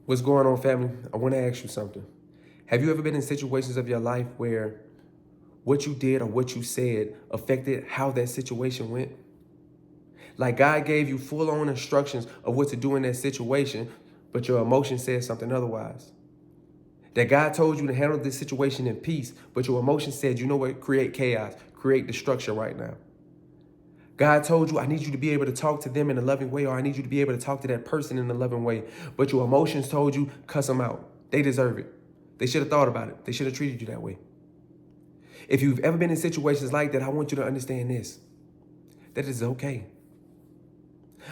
What's going on, family? I want to ask you something. Have you ever been in situations of your life where what you did or what you said affected how that situation went? Like God gave you full on instructions of what to do in that situation, but your emotion said something otherwise. That God told you to handle this situation in peace, but your emotion said, you know what, create chaos, create destruction right now. God told you, I need you to be able to talk to them in a loving way, or I need you to be able to talk to that person in a loving way. But your emotions told you, cuss them out. They deserve it. They should have thought about it. They should have treated you that way. If you've ever been in situations like that, I want you to understand this, that it's okay.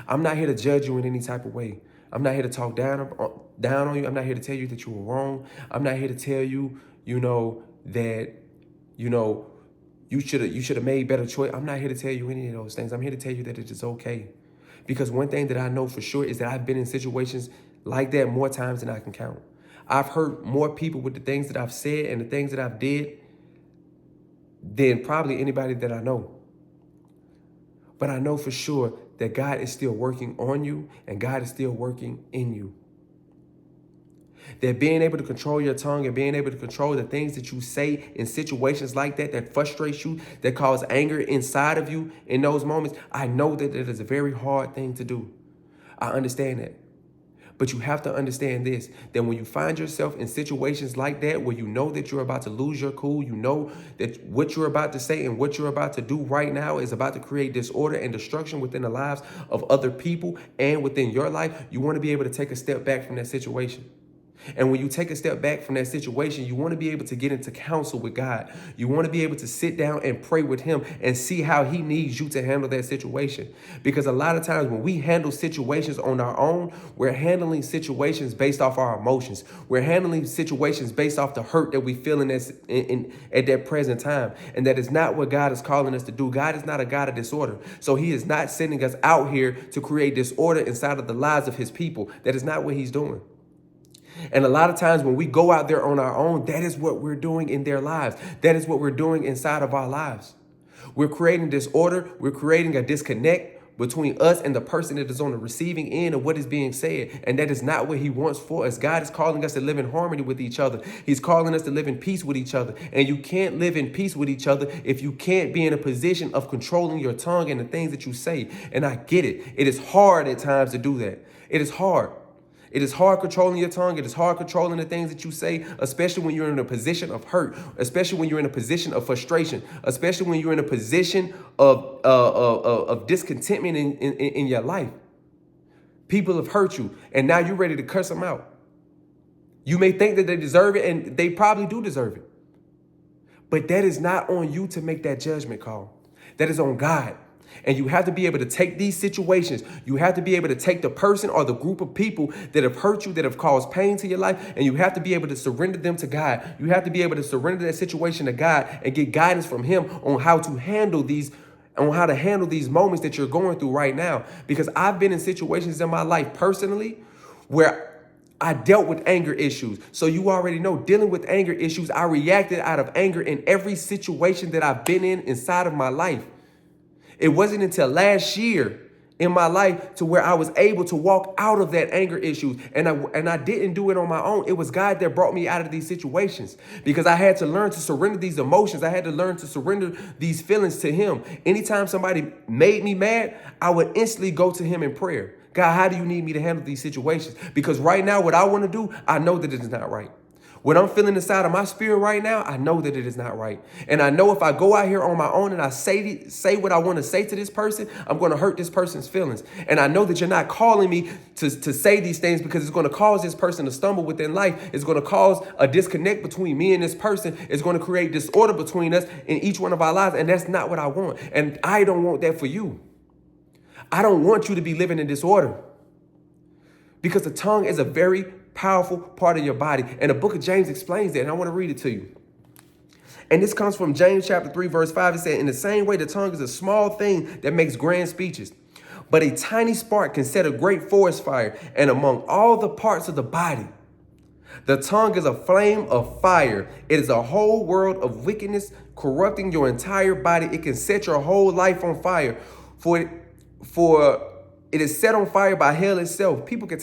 I'm not here to judge you in any type of way. I'm not here to talk down on you. I'm not here to tell you that you were wrong. I'm not here to tell you, that, you should have made better choice. I'm not here to tell you any of those things. I'm here to tell you that it is okay. Because one thing that I know for sure is that I've been in situations like that more times than I can count. I've hurt more people with the things that I've said and the things that I've did than probably anybody that I know. But I know for sure that God is still working on you and God is still working in you. That being able to control your tongue and being able to control the things that you say in situations like that frustrates you, that cause anger inside of you in those moments, I know that it is a very hard thing to do. I understand that. But you have to understand this, that when you find yourself in situations like that, where you know that you're about to lose your cool, you know that what you're about to say and what you're about to do right now is about to create disorder and destruction within the lives of other people and within your life, you want to be able to take a step back from that situation. And when you take a step back from that situation, you want to be able to get into counsel with God. You want to be able to sit down and pray with him and see how he needs you to handle that situation. Because a lot of times when we handle situations on our own, we're handling situations based off our emotions. We're handling situations based off the hurt that we feel at that present time. And that is not what God is calling us to do. God is not a God of disorder. So he is not sending us out here to create disorder inside of the lives of his people. That is not what he's doing. And a lot of times when we go out there on our own, that is what we're doing in their lives. That is what we're doing inside of our lives. We're creating disorder. We're creating a disconnect between us and the person that is on the receiving end of what is being said. And that is not what he wants for us. God is calling us to live in harmony with each other. He's calling us to live in peace with each other. And you can't live in peace with each other if you can't be in a position of controlling your tongue and the things that you say. And I get it. It is hard at times to do that. It is hard. It is hard controlling your tongue. It is hard controlling the things that you say, especially when you're in a position of hurt, especially when you're in a position of frustration, especially when you're in a position of discontentment in your life. People have hurt you, and now you're ready to curse them out. You may think that they deserve it, and they probably do deserve it. But that is not on you to make that judgment call. That is on God. And you have to be able to take these situations. You have to be able to take the person or the group of people that have hurt you, that have caused pain to your life, and you have to be able to surrender them to God. You have to be able to surrender that situation to God and get guidance from him on how to handle these moments that you're going through right now. Because I've been in situations in my life personally where I dealt with anger issues. So you already know, dealing with anger issues, I reacted out of anger in every situation that I've been in inside of my life. It wasn't until last year in my life to where I was able to walk out of that anger issues. And I didn't do it on my own. It was God that brought me out of these situations because I had to learn to surrender these emotions. I had to learn to surrender these feelings to him. Anytime somebody made me mad, I would instantly go to him in prayer. God, how do you need me to handle these situations? Because right now, what I want to do, I know that it is not right. What I'm feeling inside of my spirit right now, I know that it is not right. And I know if I go out here on my own and I say what I want to say to this person, I'm going to hurt this person's feelings. And I know that you're not calling me to say these things because it's going to cause this person to stumble within life. It's going to cause a disconnect between me and this person. It's going to create disorder between us in each one of our lives. And that's not what I want. And I don't want that for you. I don't want you to be living in disorder because the tongue is a very powerful part of your body. And the book of James explains that, and I want to read it to you. And this comes from James chapter 3, verse 5. It said, in the same way, the tongue is a small thing that makes grand speeches, but a tiny spark can set a great forest fire. And among all the parts of the body, the tongue is a flame of fire. It is a whole world of wickedness, corrupting your entire body. It can set your whole life on fire. For it is set on fire by hell itself. People can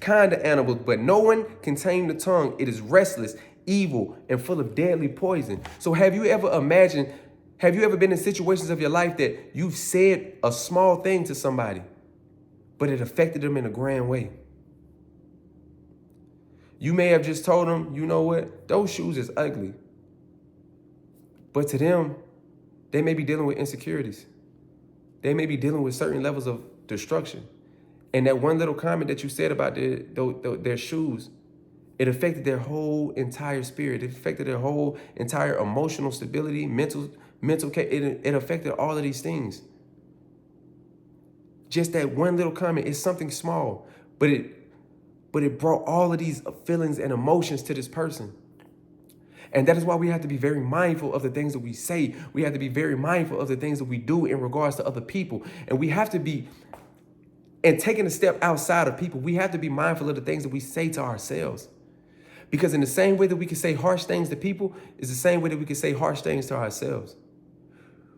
kind of animals, but no one can tame the tongue. It is restless, evil, and full of deadly poison. So have you ever been in situations of your life that you've said a small thing to somebody, but it affected them in a grand way? You may have just told them, you know what, those shoes is ugly. But to them, they may be dealing with insecurities. They may be dealing with certain levels of destruction. And that one little comment that you said about their shoes, it affected their whole entire spirit. It affected their whole entire emotional stability, mental it affected all of these things. Just that one little comment is something small, but it brought all of these feelings and emotions to this person. And that is why we have to be very mindful of the things that we say. We have to be very mindful of the things that we do in regards to other people. And we have to be, and taking a step outside of people, we have to be mindful of the things that we say to ourselves. Because in the same way that we can say harsh things to people is the same way that we can say harsh things to ourselves.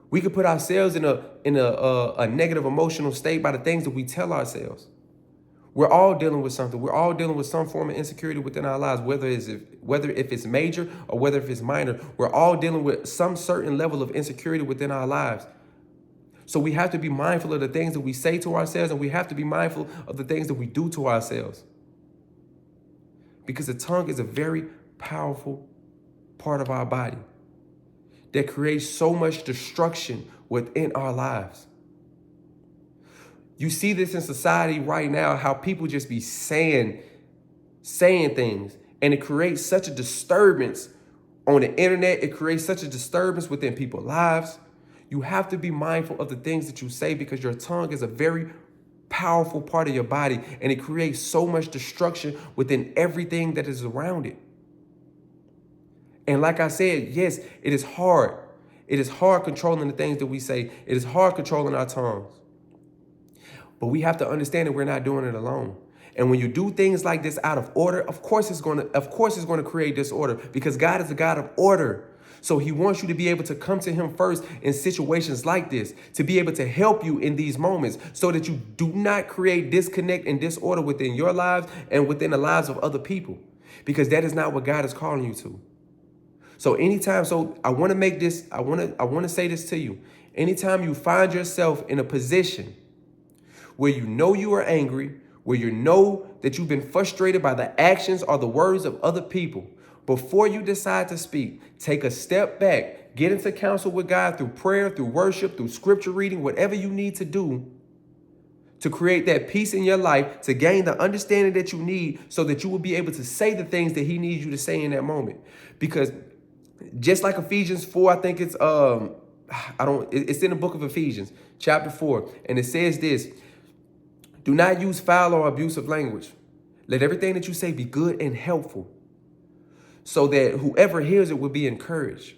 We could put ourselves in a negative emotional state by the things that we tell ourselves. We're all dealing with something. We're all dealing with some form of insecurity within our lives, whether if it's major or whether if it's minor. We're all dealing with some certain level of insecurity within our lives. So we have to be mindful of the things that we say to ourselves, and we have to be mindful of the things that we do to ourselves. Because the tongue is a very powerful part of our body that creates so much destruction within our lives. You see this in society right now, how people just be saying things, and it creates such a disturbance on the internet. It creates such a disturbance within people's lives. You have to be mindful of the things that you say, because your tongue is a very powerful part of your body, and it creates so much destruction within everything that is around it. And like I said, yes, it is hard. It is hard controlling the things that we say. It is hard controlling our tongues. But we have to understand that we're not doing it alone. And when you do things like this out of order, of course it's going to create disorder, because God is a God of order. So he wants you to be able to come to him first in situations like this, to be able to help you in these moments, so that you do not create disconnect and disorder within your lives and within the lives of other people, because that is not what God is calling you to. So I want to say this to you. Anytime you find yourself in a position where you know you are angry, where you know that you've been frustrated by the actions or the words of other people, before you decide to speak, take a step back, get into counsel with God through prayer, through worship, through scripture reading, whatever you need to do to create that peace in your life, to gain the understanding that you need, so that you will be able to say the things that he needs you to say in that moment. Because just like Ephesians 4, I think it's in the book of Ephesians, chapter 4, and it says this: do not use foul or abusive language. Let everything that you say be good and helpful, so that whoever hears it will be encouraged.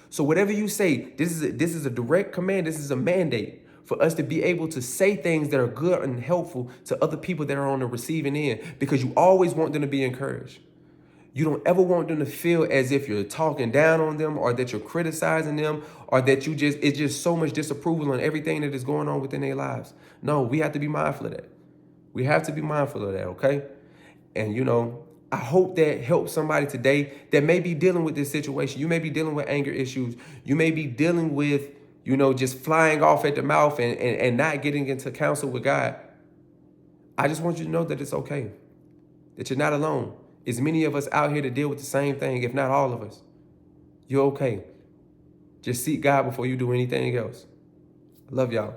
So whatever you say, this is a direct command. This is a mandate for us to be able to say things that are good and helpful to other people that are on the receiving end, because you always want them to be encouraged. You don't ever want them to feel as if you're talking down on them, or that you're criticizing them, or that it's just so much disapproval on everything that is going on within their lives. No, we have to be mindful of that. We have to be mindful of that, okay? And, I hope that helps somebody today that may be dealing with this situation. You may be dealing with anger issues. You may be dealing with, just flying off at the mouth and not getting into counsel with God. I just want you to know that it's okay, that you're not alone. There's many of us out here to deal with the same thing, if not all of us. You're okay. Just seek God before you do anything else. I love y'all.